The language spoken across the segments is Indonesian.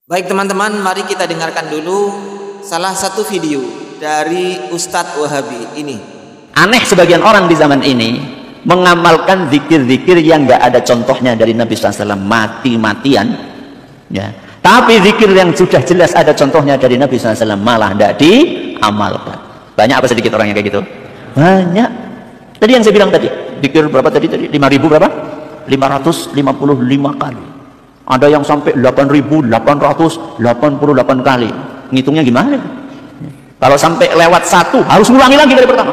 Baik teman-teman, mari kita dengarkan dulu salah satu video dari Ustadz Wahabi ini. Aneh sebagian orang di zaman ini mengamalkan zikir-zikir yang nggak ada contohnya dari Nabi SAW, mati-matian ya. Tapi zikir yang sudah jelas ada contohnya dari Nabi SAW malah tidak diamalkan. Banyak apa sedikit orang yang kayak gitu? Banyak. Tadi yang saya bilang tadi, zikir berapa tadi? 5.000 berapa? 555 kali. Ada yang sampai 8.888 kali. Ngitungnya gimana? Kalau sampai lewat satu harus ngulangi lagi dari pertama.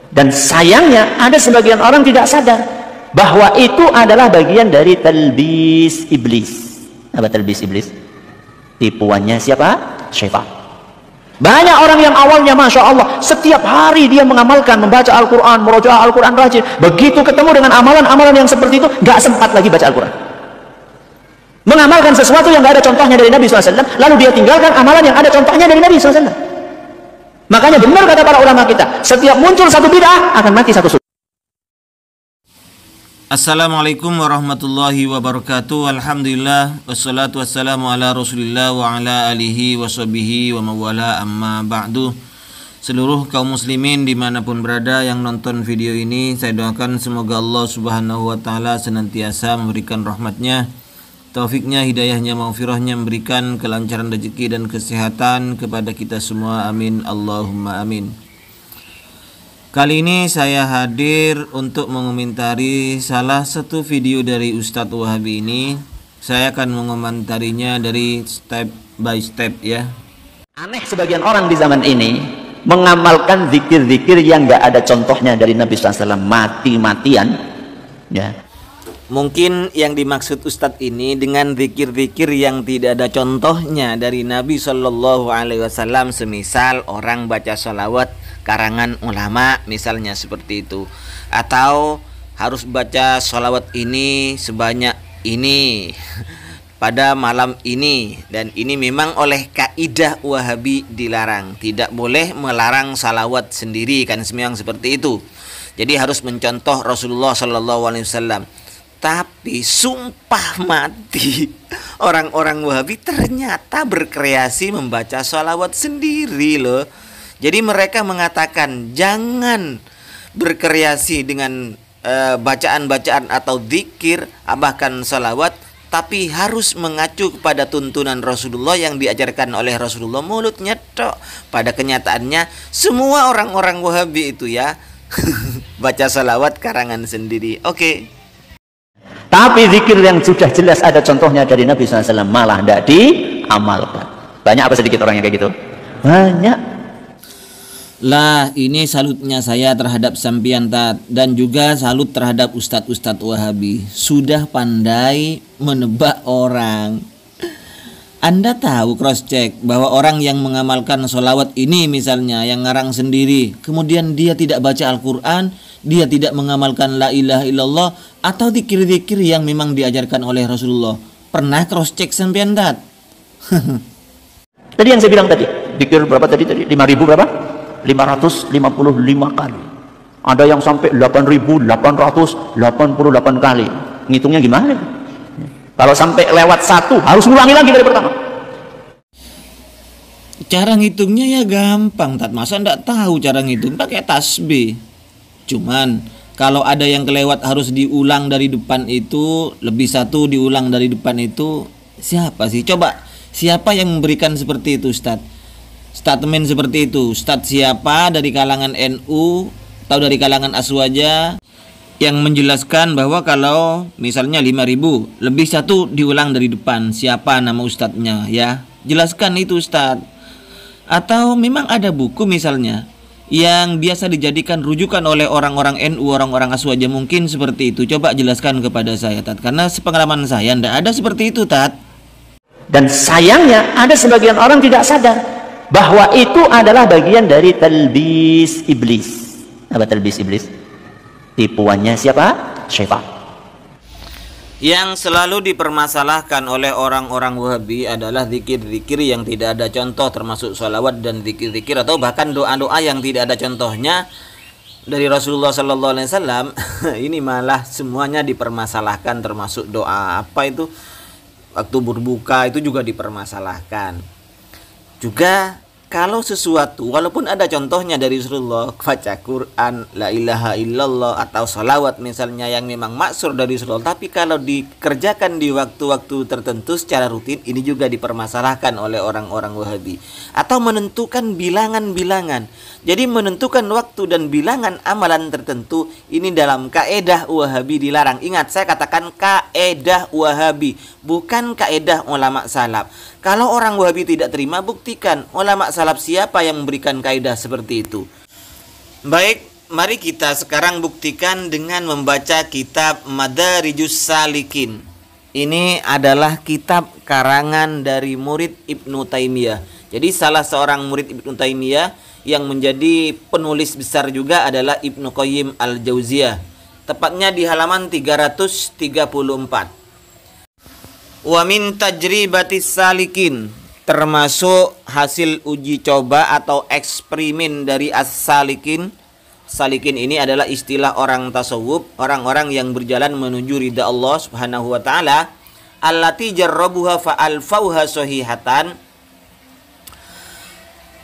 Dan sayangnya ada sebagian orang tidak sadar bahwa itu adalah bagian dari talbis iblis. Apa talbis iblis? Tipuannya siapa? Syaitan. Banyak orang yang awalnya Masya Allah setiap hari dia mengamalkan, membaca Al-Quran, murojaah Al-Quran rajin. Begitu ketemu dengan amalan-amalan yang seperti itu, gak sempat lagi baca Al-Quran. Mengamalkan sesuatu yang gak ada contohnya dari Nabi SAW, lalu dia tinggalkan amalan yang ada contohnya dari Nabi SAW. Makanya benar kata para ulama kita, setiap muncul satu bid'ah akan mati satu sunnah. Assalamualaikum warahmatullahi wabarakatuh. Alhamdulillah, wassalatu wassalamu ala rasulillah wa ala alihi wa sahbihi wa mawala, amma ba'du. Seluruh kaum muslimin dimanapun berada yang nonton video ini, saya doakan semoga Allah subhanahu wa ta'ala senantiasa memberikan rahmatnya, taufiknya, hidayahnya, maghfirahnya, memberikan kelancaran rezeki dan kesehatan kepada kita semua, amin, Allahumma amin. Kali ini saya hadir untuk mengomentari salah satu video dari Ustadz Wahabi ini. Saya akan mengomentarinya dari step by step ya. Aneh sebagian orang di zaman ini mengamalkan zikir-zikir yang nggak ada contohnya dari Nabi SAW, mati-matian ya. Mungkin yang dimaksud Ustadz ini dengan zikir-zikir yang tidak ada contohnya dari Nabi SAW, semisal orang baca sholawat karangan ulama misalnya seperti itu, atau harus baca sholawat ini sebanyak ini pada malam ini, dan ini memang oleh kaidah Wahabi dilarang, tidak boleh melarang salawat sendiri kan, semua yang seperti itu. Jadi harus mencontoh Rasulullah SAW. Tapi sumpah mati, orang-orang Wahabi ternyata berkreasi membaca sholawat sendiri loh. Jadi mereka mengatakan jangan berkreasi dengan bacaan-bacaan atau zikir, bahkan sholawat, tapi harus mengacu kepada tuntunan Rasulullah yang diajarkan oleh Rasulullah. Mulutnya tok, pada kenyataannya semua orang-orang Wahabi itu ya baca sholawat karangan sendiri. Oke. Tapi zikir yang sudah jelas ada contohnya dari Nabi SAW malah tidak diamalkan. Banyak apa sedikit orang yang kayak gitu? Banyak. Lah, ini salutnya saya terhadap sampian Tat, dan juga salut terhadap ustadz-ustadz Wahabi. Sudah pandai menebak orang. Anda tahu cross check bahwa orang yang mengamalkan sholawat ini misalnya, yang ngarang sendiri, kemudian dia tidak baca Al-Quran, dia tidak mengamalkan la ilaha illallah atau zikir-zikir yang memang diajarkan oleh Rasulullah. Pernah cross check sampean Tat? Tadi yang saya bilang tadi, zikir berapa tadi? 5.000 berapa? 555 kali. Ada yang sampai 8.888 kali. Ngitungnya gimana? Kalau sampai lewat satu harus ngulangi lagi dari pertama. Cara ngitungnya ya gampang Tat, masa ndak tahu cara ngitung? Pakai tasbih. Cuman kalau ada yang kelewat harus diulang dari depan itu, lebih satu diulang dari depan itu, siapa sih? Coba siapa yang memberikan seperti itu Ustadz? Statement seperti itu Ustadz siapa dari kalangan NU atau dari kalangan Aswaja yang menjelaskan bahwa kalau misalnya 5.000 lebih satu diulang dari depan, siapa nama ustadznya ya? Jelaskan itu Ustadz. Atau memang ada buku misalnya yang biasa dijadikan rujukan oleh orang-orang NU, orang-orang Aswaja, mungkin seperti itu. Coba jelaskan kepada saya Tat, karena sepengalaman saya tidak ada seperti itu Tat. Dan sayangnya ada sebagian orang tidak sadar bahwa itu adalah bagian dari talbis iblis. Apa talbis iblis? Tipuannya siapa? Syaitan. Yang selalu dipermasalahkan oleh orang-orang Wahabi adalah zikir-zikir yang tidak ada contoh, termasuk sholawat dan zikir-zikir atau bahkan doa-doa yang tidak ada contohnya dari Rasulullah SAW. Ini malah semuanya dipermasalahkan, termasuk doa apa itu, waktu berbuka itu juga dipermasalahkan. Juga kalau sesuatu walaupun ada contohnya dari Rasulullah, baca Quran, la ilaha illallah atau salawat misalnya yang memang maksur dari Rasulullah, tapi kalau dikerjakan di waktu-waktu tertentu secara rutin, ini juga dipermasalahkan oleh orang-orang Wahabi. Atau menentukan bilangan-bilangan. Jadi menentukan waktu dan bilangan amalan tertentu ini dalam kaedah Wahabi dilarang. Ingat, saya katakan kaedah Wahabi, bukan kaedah ulama salaf. Kalau orang Wahabi tidak terima, buktikan ulama salaf siapa yang memberikan kaidah seperti itu. Baik, mari kita sekarang buktikan dengan membaca kitab Madarijus Salikin. Ini adalah kitab karangan dari murid Ibnu Taimiyah. Jadi salah seorang murid Ibnu Taimiyah yang menjadi penulis besar juga adalah Ibnu Qayyim Al-Jauziyah. Tepatnya di halaman 334. Wa min tajribatis salikin, termasuk hasil uji coba atau eksperimen dari as-salikin. Salikin ini adalah istilah orang tasawuf, orang-orang yang berjalan menuju ridha Allah Subhanahu wa taala. Allati jarrabuha fa alfauha sahihatan,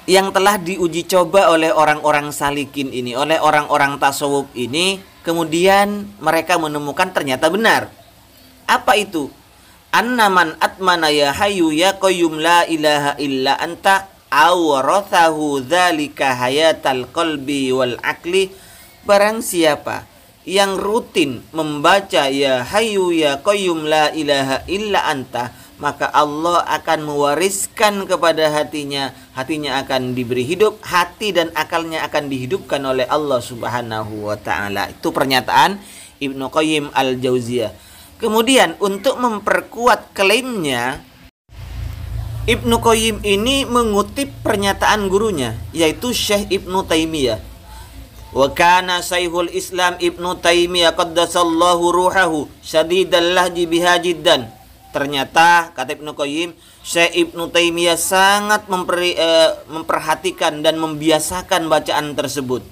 yang telah diuji coba oleh orang-orang salikin ini, oleh orang-orang tasawuf ini, kemudian mereka menemukan ternyata benar. Apa itu? Annaman atmana ya hayyu ya qayyum la ilaha illa anta awrathahu dzalika hayatal qalbi wal akli. Barang siapa yang rutin membaca ya hayyu ya qayyum la ilaha illa anta, maka Allah akan mewariskan kepada hatinya akan diberi hidup, hati dan akalnya akan dihidupkan oleh Allah Subhanahu wa taala. Itu pernyataan Ibnu Qayyim Al-Jauziyah. Kemudian untuk memperkuat klaimnya, Ibnu Qayyim ini mengutip pernyataan gurunya, yaitu Syekh Ibnu Taimiyah. Wa kana Syekhul Islam Ibnu Taimiyah qaddasallahu ruhahu syadidal lahji biha jiddan. Ternyata kata Ibnu Qayyim, Syekh Ibnu Taimiyah sangat memperhatikan dan membiasakan bacaan tersebut.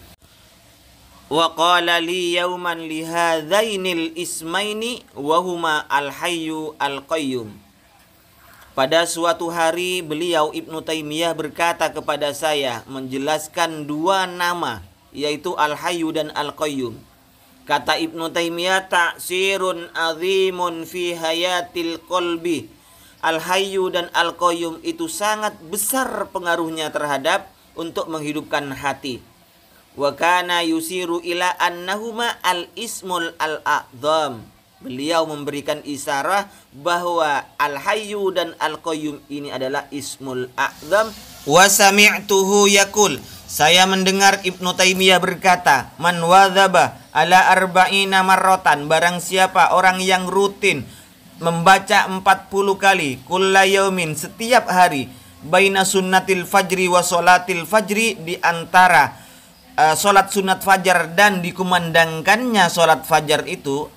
Wa qala li yauman li hadzainil ismaini wa huma al-hayyu al-qayyum. Pada suatu hari beliau Ibnu Taimiyah berkata kepada saya menjelaskan dua nama, yaitu al-hayyu dan al-qayyum. Kata Ibnu Taimiyah, ta'sirun azimun fi hayatil qalbi. Al-hayyu dan al-qayyum itu sangat besar pengaruhnya terhadap untuk menghidupkan hati. Wa kana yusiru ila annahuma al-ismul al-a'zam. Beliau memberikan isyarat bahwa al-hayyu dan al-qayyum ini adalah ismul a'zam. Wa sami'tuhu yaqul, saya mendengar Ibnu Taimiyah berkata, man wadzaba ala arba'ina marratan, barang siapa orang yang rutin membaca 40 kali kulla yaumin, setiap hari, baina sunnatil fajri wa sholatil fajri, di antara sholat sunat fajar dan dikumandangkannya sholat fajar itu,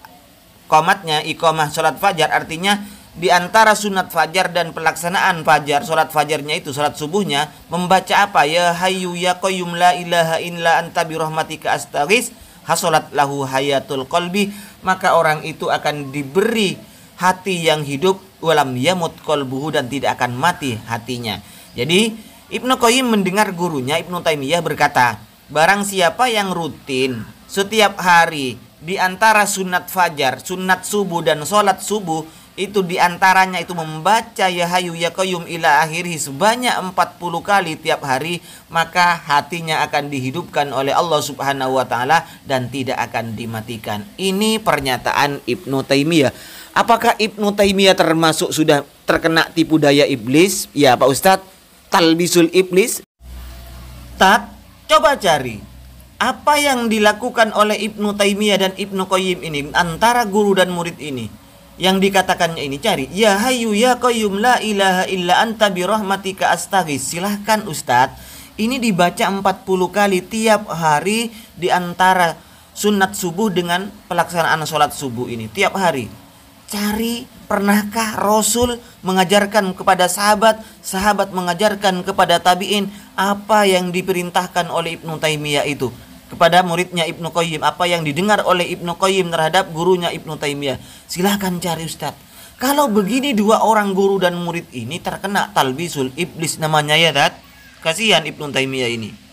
qomatnya iqamah sholat fajar, artinya di antara sunat fajar dan pelaksanaan fajar, sholat fajarnya itu, sholat subuhnya, membaca apa? Ya hayyu ya qayyum la ilaha illa anta birahmatika astaghis, hasolat lahu hayatul qalbi, maka orang itu akan diberi hati yang hidup, walam yamut qalbuhu, dan tidak akan mati hatinya. Jadi Ibnu Qayyim mendengar gurunya Ibnu Taimiyah berkata, barang siapa yang rutin setiap hari di antara sunat fajar, sunat subuh dan sholat subuh, itu diantaranya itu membaca ya hayyu ya qayyum ila akhirih sebanyak 40 kali tiap hari, maka hatinya akan dihidupkan oleh Allah Subhanahu wa taala dan tidak akan dimatikan. Ini pernyataan Ibnu Taimiyah. Apakah Ibnu Taimiyah termasuk sudah terkena tipu daya iblis? Ya Pak Ustadz, talbisul iblis. Coba cari apa yang dilakukan oleh Ibnu Taimiyah dan Ibnu Qayyim ini antara guru dan murid ini. Yang dikatakannya ini, cari ya hayyu ya qayyum la ilaha illa anta birahmatika astaghis. Silahkan Ustadz, ini dibaca 40 kali tiap hari di antara sunat subuh dengan pelaksanaan sholat subuh ini tiap hari. Cari, pernahkah Rasul mengajarkan kepada sahabat, sahabat mengajarkan kepada tabi'in apa yang diperintahkan oleh Ibnu Taimiyah itu kepada muridnya Ibnu Qayyim, apa yang didengar oleh Ibnu Qayyim terhadap gurunya Ibnu Taimiyah? Silahkan cari Ustadz. Kalau begini dua orang guru dan murid ini terkena talbisul iblis namanya ya, Tat. Kasihan Ibnu Taimiyah ini.